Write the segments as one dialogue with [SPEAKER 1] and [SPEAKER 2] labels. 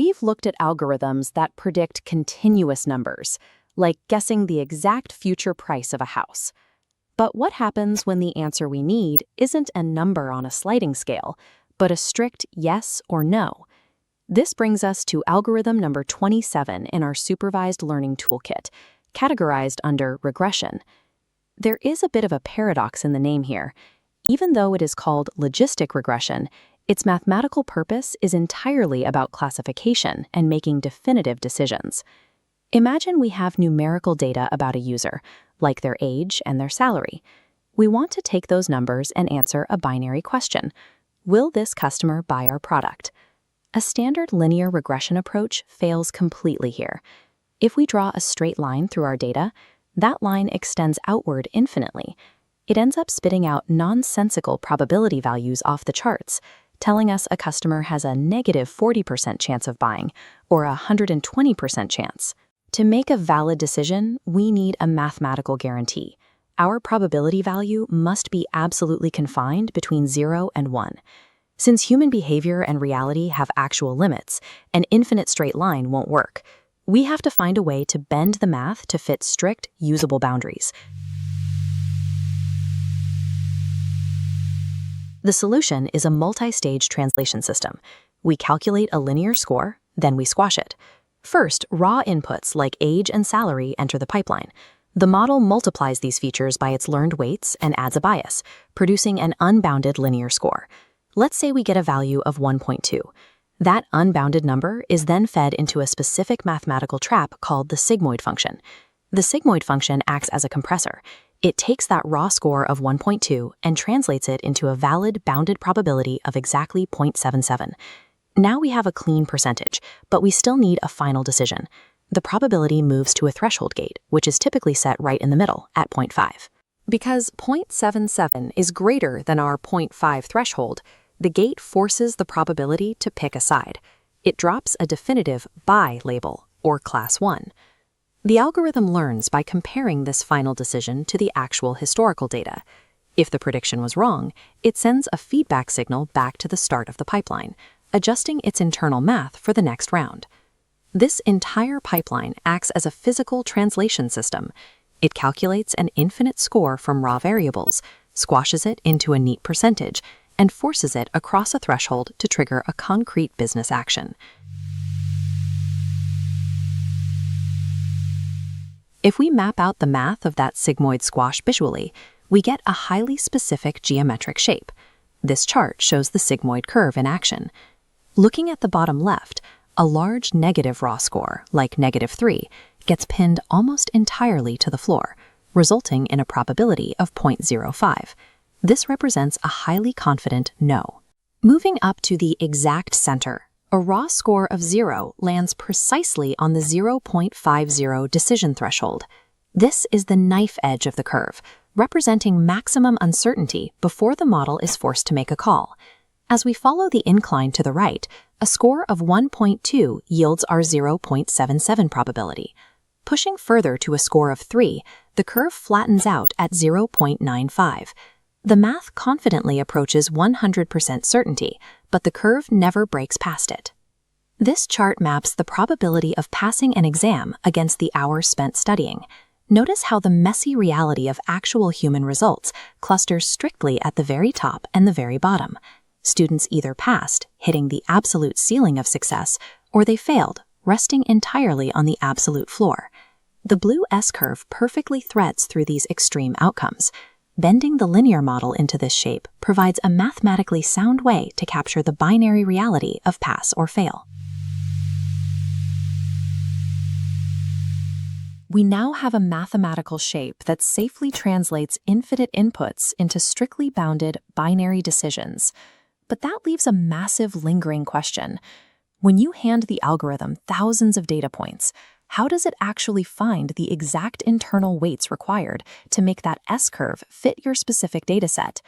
[SPEAKER 1] We've looked at algorithms that predict continuous numbers, like guessing the exact future price of a house. But what happens when the answer we need isn't a number on a sliding scale, but a strict yes or no? This brings us to algorithm number 27 in our supervised learning toolkit, categorized under regression. There is a bit of a paradox in the name here. Even though it is called logistic regression, its mathematical purpose is entirely about classification and making definitive decisions. Imagine we have numerical data about a user, like their age and their salary. We want to take those numbers and answer a binary question. Will this customer buy our product? A standard linear regression approach fails completely here. If we draw a straight line through our data, that line extends outward infinitely. It ends up spitting out nonsensical probability values off the charts, telling us a customer has a negative 40% chance of buying or a 120% chance. To make a valid decision, we need a mathematical guarantee. Our probability value must be absolutely confined between 0 and 1. Since human behavior and reality have actual limits, an infinite straight line won't work. We have to find a way to bend the math to fit strict, usable boundaries. The solution is a multi-stage translation system. We calculate a linear score, then we squash it. First, raw inputs like age and salary enter the pipeline. The model multiplies these features by its learned weights and adds a bias, producing an unbounded linear score. Let's say we get a value of 1.2. That unbounded number is then fed into a specific mathematical trap called the sigmoid function. The sigmoid function acts as a compressor. It takes that raw score of 1.2 and translates it into a valid bounded probability of exactly 0.77. Now we have a clean percentage, but we still need a final decision. The probability moves to a threshold gate, which is typically set right in the middle at 0.5. Because 0.77 is greater than our 0.5 threshold, the gate forces the probability to pick a side. It drops a definitive buy label, or class 1. The algorithm learns by comparing this final decision to the actual historical data. If the prediction was wrong, it sends a feedback signal back to the start of the pipeline, adjusting its internal math for the next round. This entire pipeline acts as a physical translation system. It calculates an infinite score from raw variables, squashes it into a neat percentage, and forces it across a threshold to trigger a concrete business action. If we map out the math of that sigmoid squash visually, we get a highly specific geometric shape. This chart shows the sigmoid curve in action. Looking at the bottom left, a large negative raw score, like -3, gets pinned almost entirely to the floor, resulting in a probability of 0.05. This represents a highly confident no. Moving up to the exact center, a raw score of 0 lands precisely on the 0.50 decision threshold. This is the knife edge of the curve, representing maximum uncertainty before the model is forced to make a call. As we follow the incline to the right, a score of 1.2 yields our 0.77 probability. Pushing further to a score of 3, the curve flattens out at 0.95. The math confidently approaches 100% certainty, but the curve never breaks past it. This chart maps the probability of passing an exam against the hours spent studying. Notice how the messy reality of actual human results clusters strictly at the very top and the very bottom. Students either passed, hitting the absolute ceiling of success, or they failed, resting entirely on the absolute floor. The blue S-curve perfectly threads through these extreme outcomes. Bending the linear model into this shape provides a mathematically sound way to capture the binary reality of pass or fail. We now have a mathematical shape that safely translates infinite inputs into strictly bounded binary decisions. But that leaves a massive lingering question. When you hand the algorithm thousands of data points, how does it actually find the exact internal weights required to make that S-curve fit your specific dataset?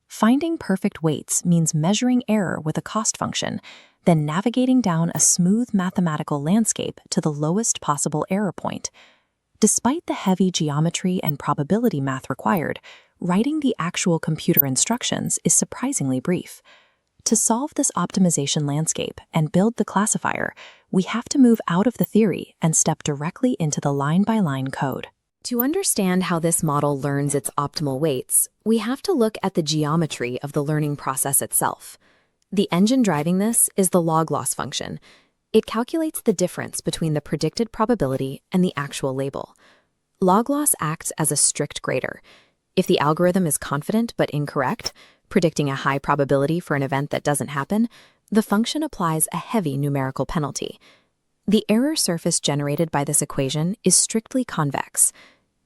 [SPEAKER 1] Finding perfect weights means measuring error with a cost function, then navigating down a smooth mathematical landscape to the lowest possible error point. Despite the heavy geometry and probability math required, writing the actual computer instructions is surprisingly brief. To solve this optimization landscape and build the classifier, we have to move out of the theory and step directly into the line-by-line code. To understand how this model learns its optimal weights, we have to look at the geometry of the learning process itself. The engine driving this is the log loss function. It calculates the difference between the predicted probability and the actual label. Log loss acts as a strict grader. If the algorithm is confident but incorrect, predicting a high probability for an event that doesn't happen, the function applies a heavy numerical penalty. The error surface generated by this equation is strictly convex.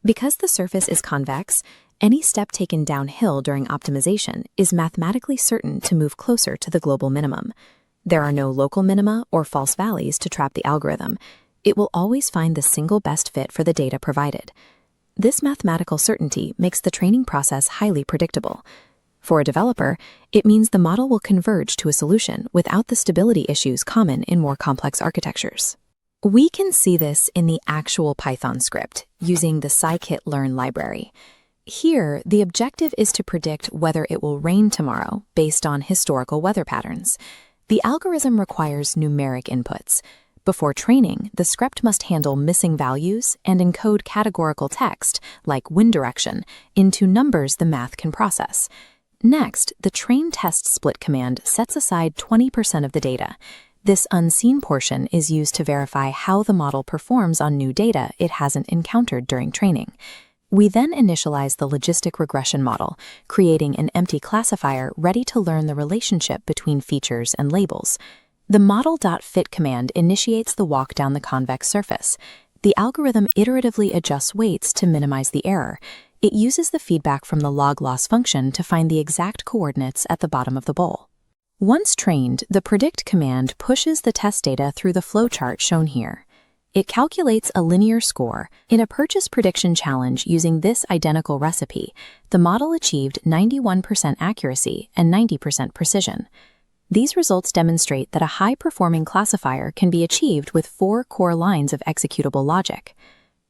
[SPEAKER 1] Because the surface is convex, any step taken downhill during optimization is mathematically certain to move closer to the global minimum. There are no local minima or false valleys to trap the algorithm. It will always find the single best fit for the data provided. This mathematical certainty makes the training process highly predictable. For a developer, it means the model will converge to a solution without the stability issues common in more complex architectures. We can see this in the actual Python script using the scikit-learn library. Here, the objective is to predict whether it will rain tomorrow based on historical weather patterns. The algorithm requires numeric inputs. Before training, the script must handle missing values and encode categorical text, like wind direction, into numbers the math can process. Next, the train test split command sets aside 20% of the data. This unseen portion is used to verify how the model performs on new data it hasn't encountered during training. We then initialize the logistic regression model, creating an empty classifier ready to learn the relationship between features and labels. The model.fit command initiates the walk down the convex surface. The algorithm iteratively adjusts weights to minimize the error. It uses the feedback from the log loss function to find the exact coordinates at the bottom of the bowl. Once trained, the predict command pushes the test data through the flowchart shown here. It calculates a linear score. In a purchase prediction challenge using this identical recipe, the model achieved 91% accuracy and 90% precision. These results demonstrate that a high-performing classifier can be achieved with 4 core lines of executable logic.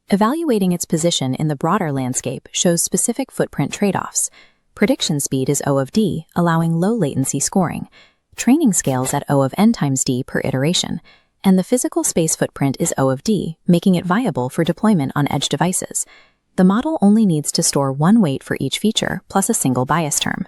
[SPEAKER 1] Evaluating its position in the broader landscape shows specific footprint trade-offs. Prediction speed is O of D, allowing low latency scoring. Training scales at O of n times D per iteration. And the physical space footprint is O of D, making it viable for deployment on edge devices. The model only needs to store one weight for each feature, plus a single bias term.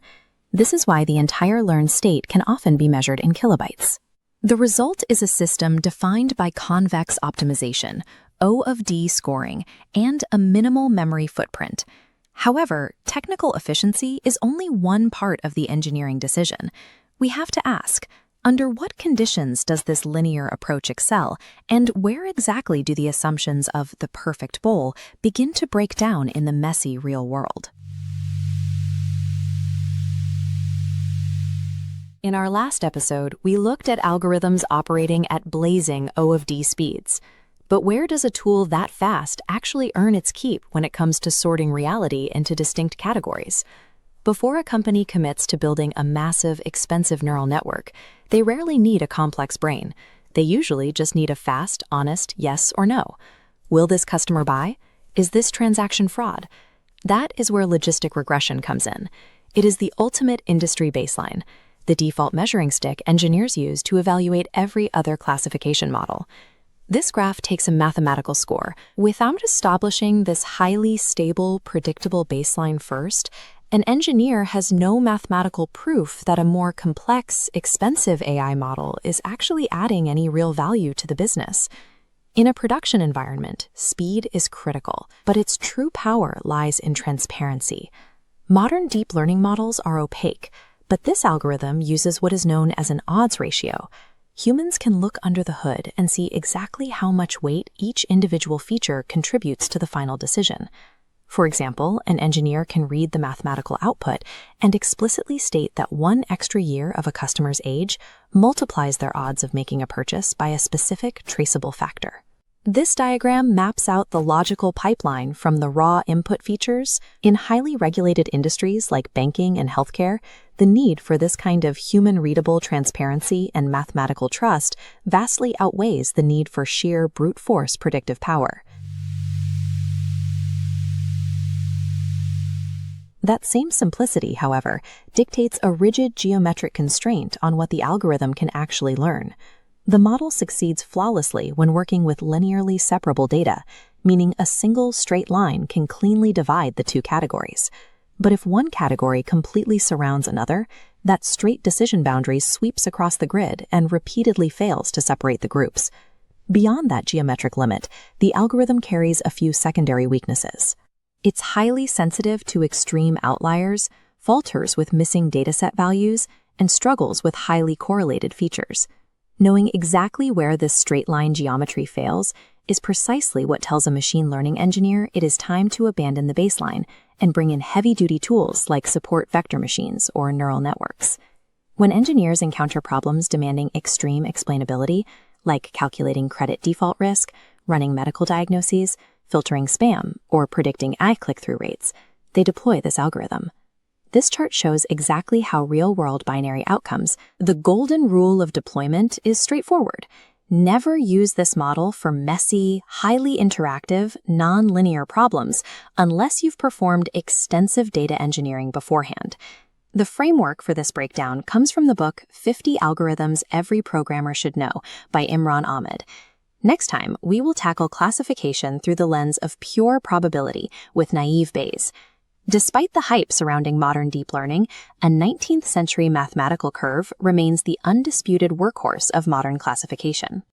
[SPEAKER 1] This is why the entire learned state can often be measured in kilobytes. The result is a system defined by convex optimization, O of D scoring, and a minimal memory footprint. However, technical efficiency is only one part of the engineering decision. We have to ask, under what conditions does this linear approach excel, and where exactly do the assumptions of the perfect bowl begin to break down in the messy real world? In our last episode, we looked at algorithms operating at blazing O of D speeds. But where does a tool that fast actually earn its keep when it comes to sorting reality into distinct categories? Before a company commits to building a massive, expensive neural network, they rarely need a complex brain. They usually just need a fast, honest yes or no. Will this customer buy? Is this transaction fraud? That is where logistic regression comes in. It is the ultimate industry baseline, the default measuring stick engineers use to evaluate every other classification model. This graph takes a mathematical score. Without establishing this highly stable, predictable baseline first, an engineer has no mathematical proof that a more complex, expensive AI model is actually adding any real value to the business. In a production environment, speed is critical, but its true power lies in transparency. Modern deep learning models are opaque, but this algorithm uses what is known as an odds ratio. Humans can look under the hood and see exactly how much weight each individual feature contributes to the final decision. For example, an engineer can read the mathematical output and explicitly state that 1 extra year of a customer's age multiplies their odds of making a purchase by a specific traceable factor. This diagram maps out the logical pipeline from the raw input features. In highly regulated industries like banking and healthcare, the need for this kind of human-readable transparency and mathematical trust vastly outweighs the need for sheer brute force predictive power. That same simplicity, however, dictates a rigid geometric constraint on what the algorithm can actually learn. The model succeeds flawlessly when working with linearly separable data, meaning a single straight line can cleanly divide the two categories. But if one category completely surrounds another, that straight decision boundary sweeps across the grid and repeatedly fails to separate the groups. Beyond that geometric limit, the algorithm carries a few secondary weaknesses. It's highly sensitive to extreme outliers, falters with missing dataset values, and struggles with highly correlated features. Knowing exactly where this straight-line geometry fails is precisely what tells a machine learning engineer it is time to abandon the baseline and bring in heavy-duty tools like support vector machines or neural networks. When engineers encounter problems demanding extreme explainability, like calculating credit default risk, running medical diagnoses, filtering spam, or predicting ad click-through rates, they deploy this algorithm. This chart shows exactly how real-world binary outcomes. The golden rule of deployment is straightforward. Never use this model for messy, highly interactive, non-linear problems unless you've performed extensive data engineering beforehand. The framework for this breakdown comes from the book 50 Algorithms Every Programmer Should Know by Imran Ahmed. Next time, we will tackle classification through the lens of pure probability with naive Bayes. Despite the hype surrounding modern deep learning, a 19th century mathematical curve remains the undisputed workhorse of modern classification.